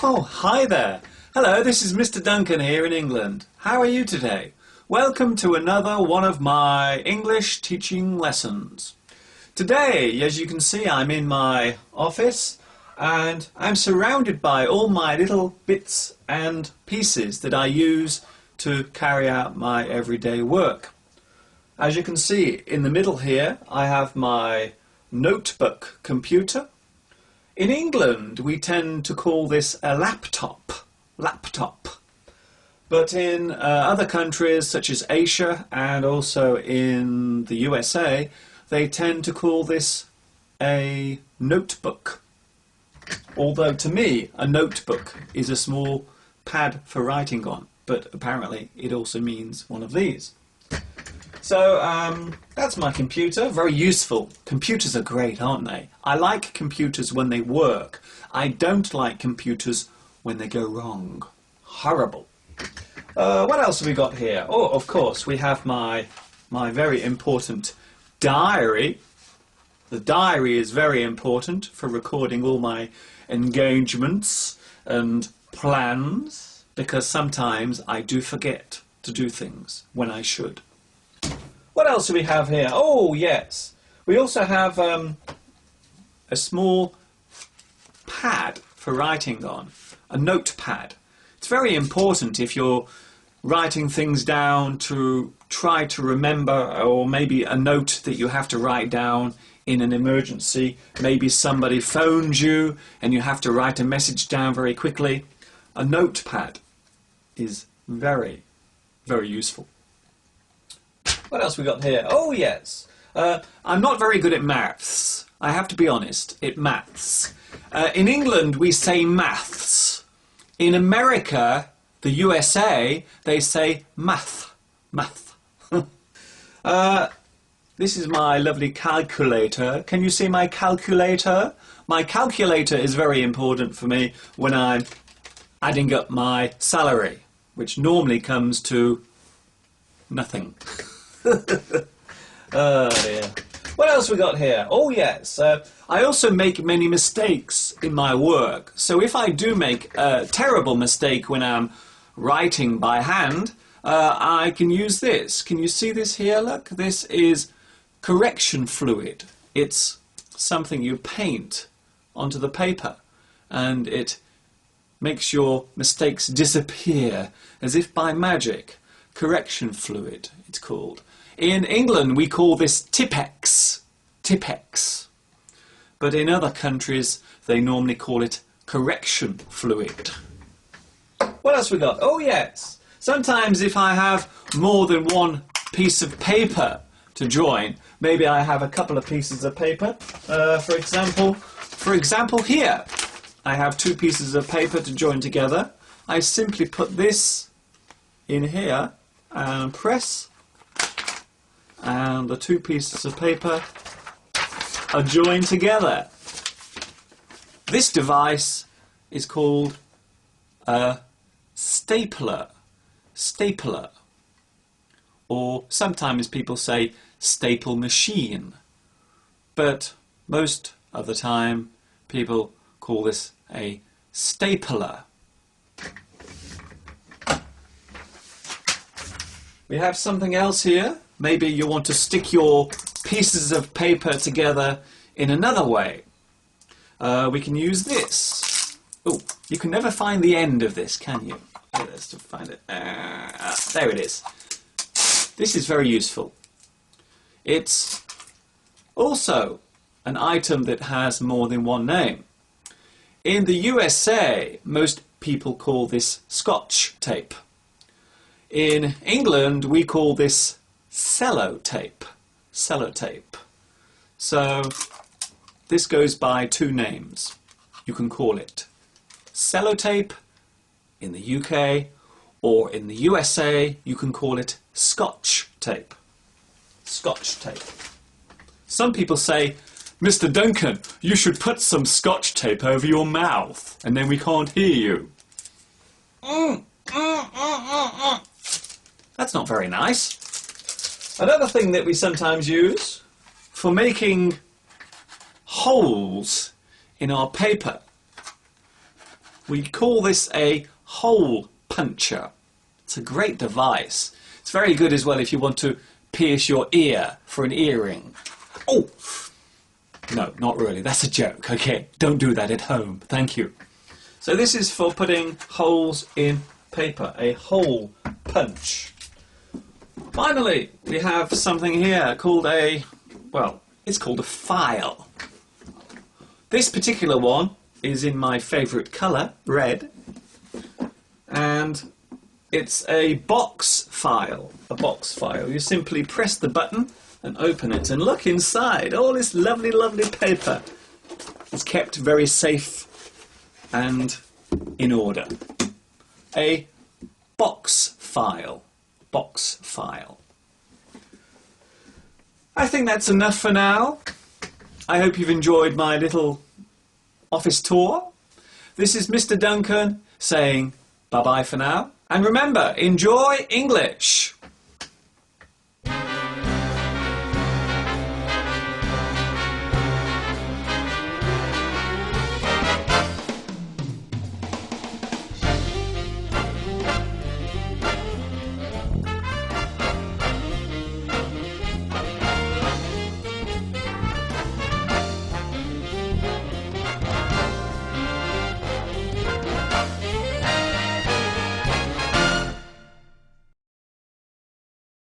Oh, hi there. Hello, this is Mr. Duncan here in England. How are you today? Welcome to another one of my English teaching lessons. Today, as you can see, I'm in my office and I'm surrounded by all my little bits and pieces that I use to carry out my everyday work. As you can see in the middle here, I have my notebook computer. In England, we tend to call this a laptop. But in other countries such as Asia and also in the USA, they tend to call this a notebook. Although to me, a notebook is a small pad for writing on, but apparently it also means one of these. So that's my computer, very useful. Computers are great, aren't they? I like computers when they work. I don't like computers when they go wrong. Horrible. What else have we got here? Oh, of course, we have my very important diary. The diary is very important for recording all my engagements and plans, because sometimes I do forget to do things when I should. What else do we have here? Oh, yes. We also have a small pad for writing on, a notepad. It's very important if you're writing things down to try to remember, or maybe a note that you have to write down in an emergency. Maybe somebody phoned you and you have to write a message down very quickly. A notepad is very, very useful. What else we got here? Oh, yes. I'm not very good at maths. I have to be honest, at maths. In England, we say maths. In America, the USA, they say math. This is my lovely calculator. Can you see my calculator? My calculator is very important for me when I'm adding up my salary, which normally comes to nothing. Oh dear. What else we got here? Oh yes, I also make many mistakes in my work. So if I do make a terrible mistake when I'm writing by hand, I can use this. Can you see this here? Look, this is correction fluid. It's something you paint onto the paper and it makes your mistakes disappear as if by magic. Correction fluid, it's called. In England, we call this Tipp-Ex. But in other countries, they normally call it correction fluid. What else we got? Oh, yes. Sometimes if I have more than one piece of paper to join, maybe I have a couple of pieces of paper. For example, here, I have two pieces of paper to join together. I simply put this in here and press, and the two pieces of paper are joined together. This device is called a stapler, or sometimes people say staple machine, but most of the time people call this a stapler. We have something else here. Maybe you want to stick your pieces of paper together in another way. We can use this. Oh, you can never find the end of this, can you? Let's find it. There it is. This is very useful. It's also an item that has more than one name. In the USA, most people call this Scotch tape. In England, we call this sellotape. So this goes by two names. You can call it sellotape in the UK, or in the USA, you can call it Scotch tape. Scotch tape. Some people say, Mr. Duncan, you should put some Scotch tape over your mouth, and then we can't hear you. That's not very nice. Another thing that we sometimes use for making holes in our paper We call this a hole puncher. It's a great device. It's very good as well if you want to pierce your ear for an earring. Oh! No, not really. That's a joke. Okay, don't do that at home. Thank you. So this is for putting holes in paper. A hole punch. Finally, we have something here called a, well, it's called a file. This particular one is in my favourite colour, red. And it's a box file. A box file. You simply press the button and open it and look inside. All this lovely, lovely paper. It's kept very safe and in order. A box file. Box file. I think that's enough for now. I hope you've enjoyed my little office tour. This is Mr. Duncan saying bye-bye for now. And remember, enjoy English.